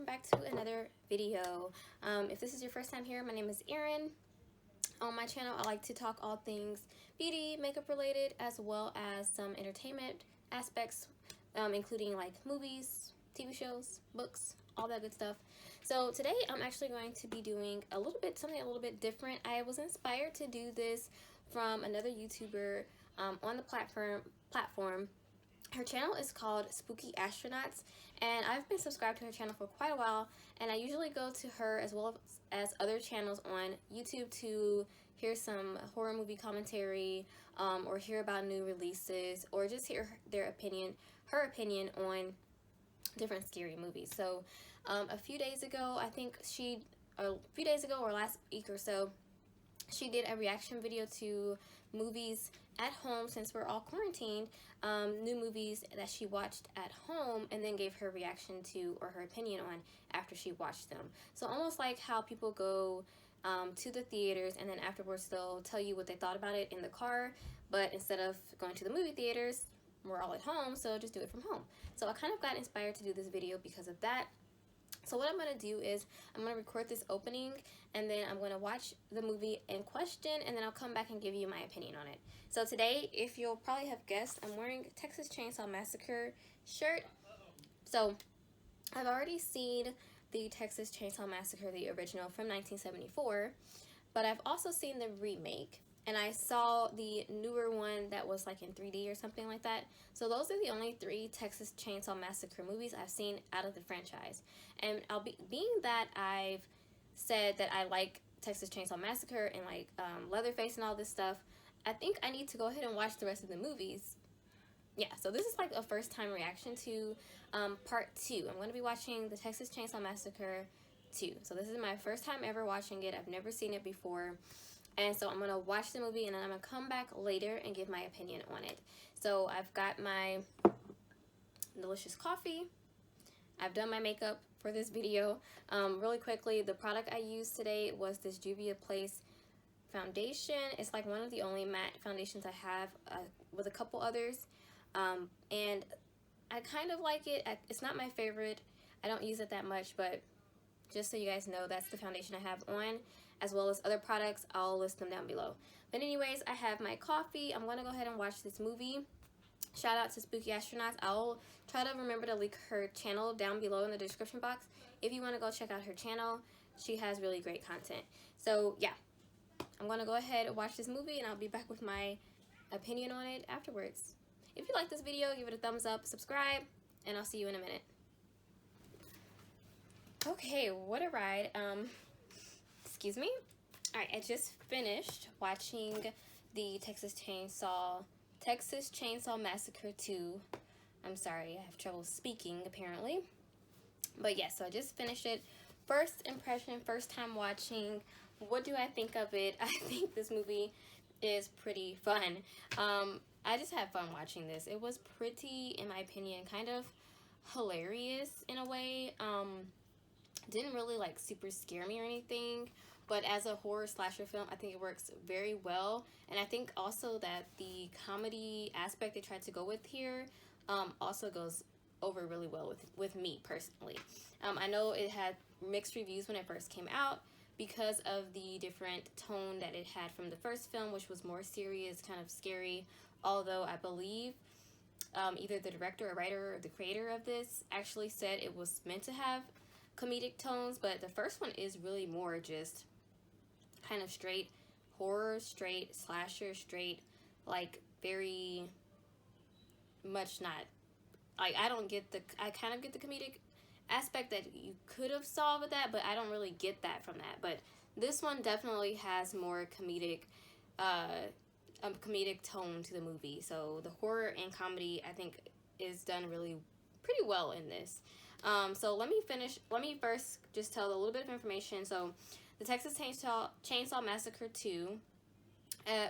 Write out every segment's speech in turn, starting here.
back to another video. If this is your first time here, my name is Erin. On my channel, I like to talk all things beauty, makeup related, as well as some entertainment aspects, including like movies, TV shows, books, all that good stuff. So today I'm actually going to be doing something a little bit different. I was inspired to do this from another YouTuber on the platform. Her channel is called Spooky Astronauts, and I've been subscribed to her channel for quite a while, and I usually go to her as well as other channels on YouTube to hear some horror movie commentary, or hear about new releases, or just hear her opinion on different scary movies. So a few days ago or last week or so, she did a reaction video to movies at home since we're all quarantined, new movies that she watched at home, and then gave her reaction to, or her opinion on, after she watched them. So almost like how people go to the theaters and then afterwards they'll tell you what they thought about it in the car, but instead of going to the movie theaters, we're all at home, so just do it from home. So I kind of got inspired to do this video because of that. So what I'm going to do is I'm going to record this opening, and then I'm going to watch the movie in question, and then I'll come back and give you my opinion on it. So today, if you'll probably have guessed, I'm wearing a Texas Chainsaw Massacre shirt. So I've already seen the Texas Chainsaw Massacre, the original from 1974, but I've also seen the remake. And I saw the newer one that was like in 3D or something like that. So those are the only 3 Texas Chainsaw Massacre movies I've seen out of the franchise. And being that I've said that I like Texas Chainsaw Massacre and like Leatherface and all this stuff, I think I need to go ahead and watch the rest of the movies. Yeah, so this is like a first time reaction to part 2. I'm going to be watching the Texas Chainsaw Massacre 2. So this is my first time ever watching it. I've never seen it before. And so I'm going to watch the movie, and then I'm going to come back later and give my opinion on it. So I've got my delicious coffee. I've done my makeup for this video. Really quickly, the product I used today was this Juvia Place foundation. It's like one of the only matte foundations I have, with a couple others. And I kind of like it. It's not my favorite. I don't use it that much, but just so you guys know, that's the foundation I have on, as well as other products. I'll list them down below. But anyways, I have my coffee. I'm going to go ahead and watch this movie. Shout out to Spooky Astronauts. I'll try to remember to link her channel down below in the description box if you want to go check out her channel. She has really great content. So yeah, I'm going to go ahead and watch this movie, and I'll be back with my opinion on it afterwards. If you like this video, give it a thumbs up, subscribe, and I'll see you in a minute. Okay, what a ride. Excuse me. Alright, I just finished watching the Texas Chainsaw Massacre 2. I'm sorry, I have trouble speaking apparently. But yes, so I just finished it. First impression, first time watching. What do I think of it? I think this movie is pretty fun. I just had fun watching this. It was pretty, in my opinion, kind of hilarious in a way. Didn't really like super scare me or anything, but as a horror slasher film, I think it works very well. And I think also that the comedy aspect they tried to go with here also goes over really well with me personally. I know it had mixed reviews when it first came out because of the different tone that it had from the first film, which was more serious, kind of scary, although I believe either the director or writer or the creator of this actually said it was meant to have comedic tones, but the first one is really more just kind of straight horror, straight slasher, straight, like very much not, like I kind of get the comedic aspect that you could have saw with that, but I don't really get that from that. But this one definitely has more comedic tone to the movie. So the horror and comedy, I think, is done really pretty well in this. So let me first just tell a little bit of information. So the Texas Chainsaw Massacre 2,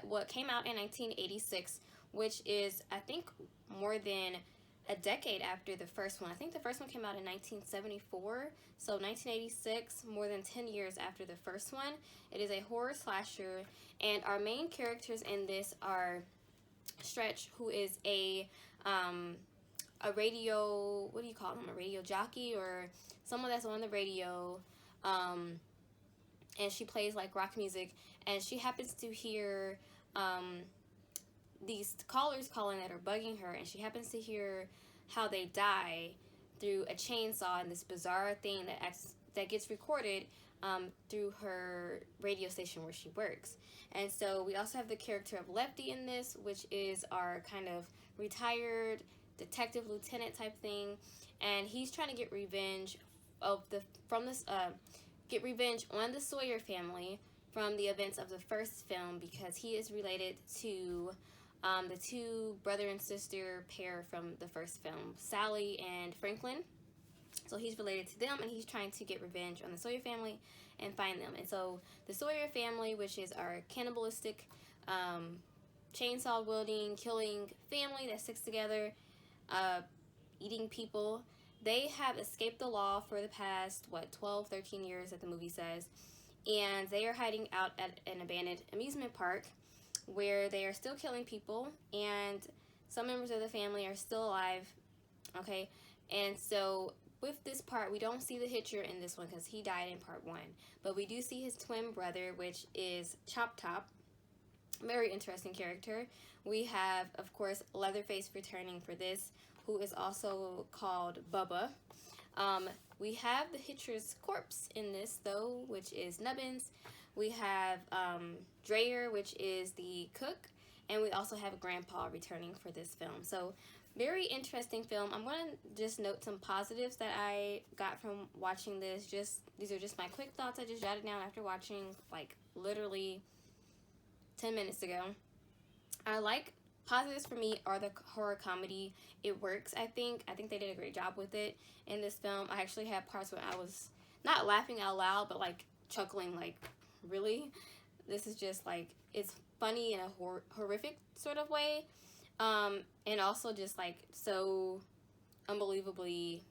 what came out in 1986, which is, I think, more than a decade after the first one. I think the first one came out in 1974, so 1986, more than 10 years after the first one. It is a horror slasher, and our main characters in this are Stretch, who is a radio, what do you call him, a radio jockey or someone that's on the radio, and she plays like rock music, and she happens to hear these callers calling that are bugging her, and she happens to hear how they die through a chainsaw and this bizarre thing that gets recorded through her radio station where she works. And so we also have the character of Lefty in this, which is our kind of retired detective lieutenant type thing, and he's trying to get revenge get revenge on the Sawyer family from the events of the first film, because he is related to the two brother and sister pair from the first film, Sally and Franklin. So he's related to them, and he's trying to get revenge on the Sawyer family and find them. And so the Sawyer family, which is our cannibalistic, chainsaw wielding, killing family that sticks together, eating people, they have escaped the law for the past, 12, 13 years that the movie says. And they are hiding out at an abandoned amusement park where they are still killing people, and some members of the family are still alive, okay? And so with this part, we don't see the Hitcher in this one because he died in part 1, but we do see his twin brother, which is Chop Top. Very interesting character. We have, of course, Leatherface returning for this, who is also called Bubba. We have the Hitcher's corpse in this, though, which is Nubbins. We have Dreyer, which is the cook, and we also have Grandpa returning for this film. So very interesting film. I'm going to just note some positives that I got from watching this. These are just my quick thoughts I just jotted down after watching, like, literally 10 minutes ago. Positives for me are the horror comedy. It works, I think. I think they did a great job with it in this film. I actually had parts where I was not laughing out loud, but like chuckling, like, really? This is just like, it's funny in a horrific sort of way. And also just like so unbelievably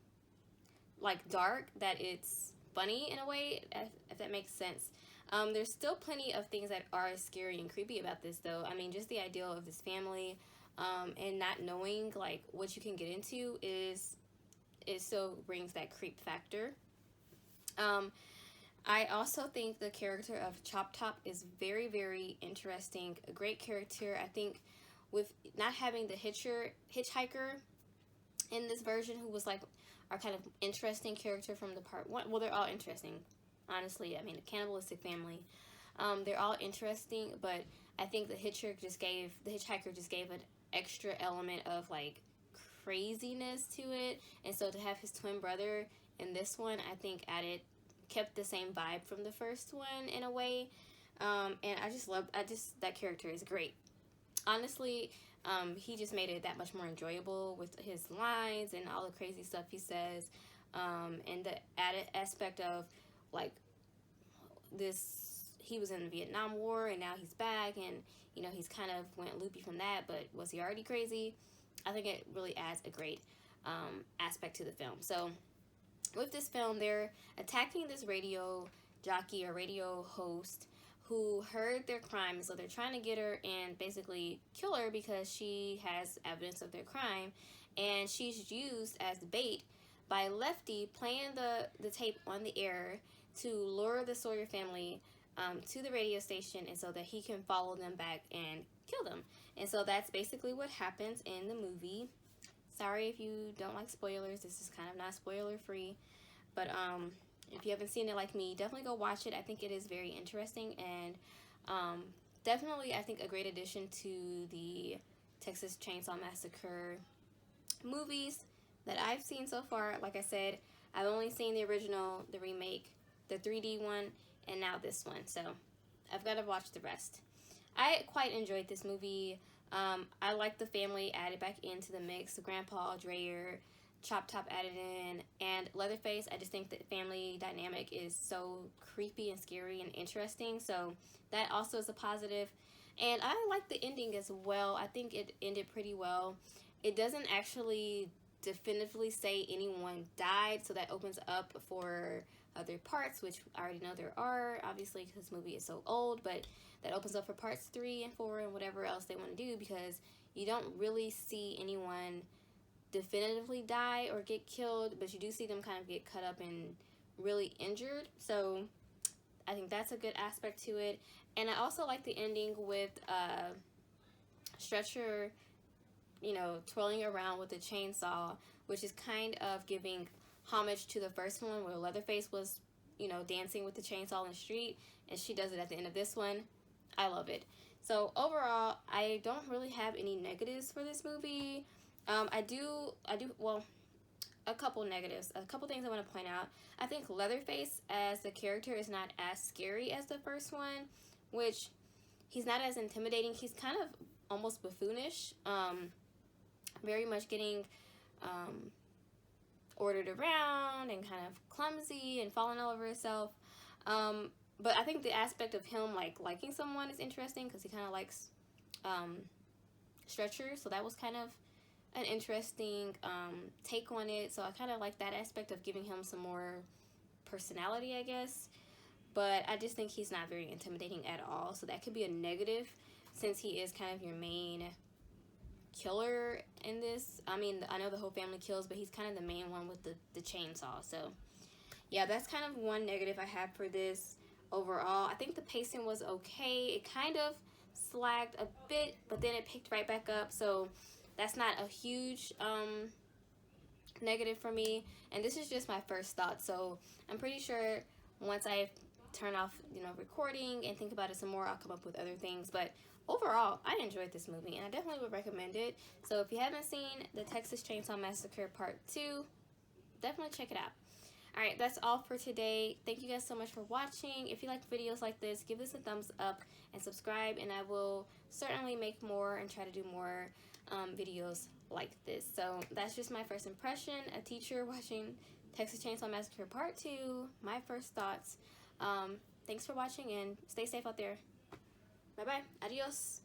like dark that it's funny in a way, if that makes sense. There's still plenty of things that are scary and creepy about this, though. I mean, just the idea of this family, and not knowing like what you can get into it still brings that creep factor. I also think the character of Chop Top is very, very interesting. A great character. I think with not having the hitchhiker in this version, who was like our kind of interesting character from the part 1. Well, they're all interesting, honestly. I mean, a cannibalistic family. They're all interesting, but I think the hitchhiker just gave an extra element of like craziness to it. And so to have his twin brother in this one, I think kept the same vibe from the first one in a way. And that character is great. Honestly, he just made it that much more enjoyable with his lines and all the crazy stuff he says. And the added aspect of like he was in the Vietnam War and now he's back, and you know, he's kind of went loopy from that, but was he already crazy? I think it really adds a great aspect to the film. So with this film, they're attacking this radio jockey or radio host who heard their crime, so they're trying to get her and basically kill her because she has evidence of their crime, and she's used as bait by Lefty playing the tape on the air to lure the Sawyer family to the radio station, and so that he can follow them back and kill them. And so that's basically what happens in the movie. Sorry if you don't like spoilers. This is kind of not spoiler free, but if you haven't seen it like me, definitely go watch it. I think it is very interesting, and definitely I think a great addition to the Texas Chainsaw Massacre movies that I've seen so far. Like I said, I've only seen the original, the remake, the 3D one, and now this one, so I've got to watch the rest. I quite enjoyed this movie. I like the family added back into the mix. Grandpa, Dreyer, Chop Top added in, and Leatherface. I just think the family dynamic is so creepy and scary and interesting, so that also is a positive. And I like the ending as well. I think it ended pretty well. It doesn't actually definitively say anyone died, so that opens up for other parts, which I already know there are, obviously, because this movie is so old, but that opens up for parts 3 and 4 and whatever else they want to do, because you don't really see anyone definitively die or get killed, but you do see them kind of get cut up and really injured. So I think that's a good aspect to it. And I also like the ending with Stretcher, you know, twirling around with the chainsaw, which is kind of giving homage to the first one where Leatherface was, you know, dancing with the chainsaw in the street, and she does it at the end of this one. I love it. So overall, I don't really have any negatives for this movie. Well, a couple negatives, a couple things I want to point out. I think Leatherface as the character is not as scary as the first one, which he's not as intimidating. He's kind of almost buffoonish, very much getting ordered around and kind of clumsy and falling all over himself. But I think the aspect of him like liking someone is interesting because he kind of likes Stretcher, so that was kind of an interesting take on it. So I kind of like that aspect of giving him some more personality, I guess. But I just think he's not very intimidating at all, so that could be a negative since he is kind of your main killer in this. I mean, I know the whole family kills, but he's kind of the main one with the chainsaw. So yeah, that's kind of one negative I have for this overall. I think the pacing was okay. It kind of slacked a bit, but then it picked right back up, so that's not a huge negative for me. And this is just my first thought, so I'm pretty sure once I turn off, you know, recording and think about it some more, I'll come up with other things. But overall, I enjoyed this movie, and I definitely would recommend it. So if you haven't seen the Texas Chainsaw Massacre Part 2, definitely check it out. Alright, that's all for today. Thank you guys so much for watching. If you like videos like this, give this a thumbs up and subscribe, and I will certainly make more and try to do more videos like this. So that's just my first impression, a teacher watching Texas Chainsaw Massacre Part 2, my first thoughts. Thanks for watching, and stay safe out there. Bye-bye. Adios.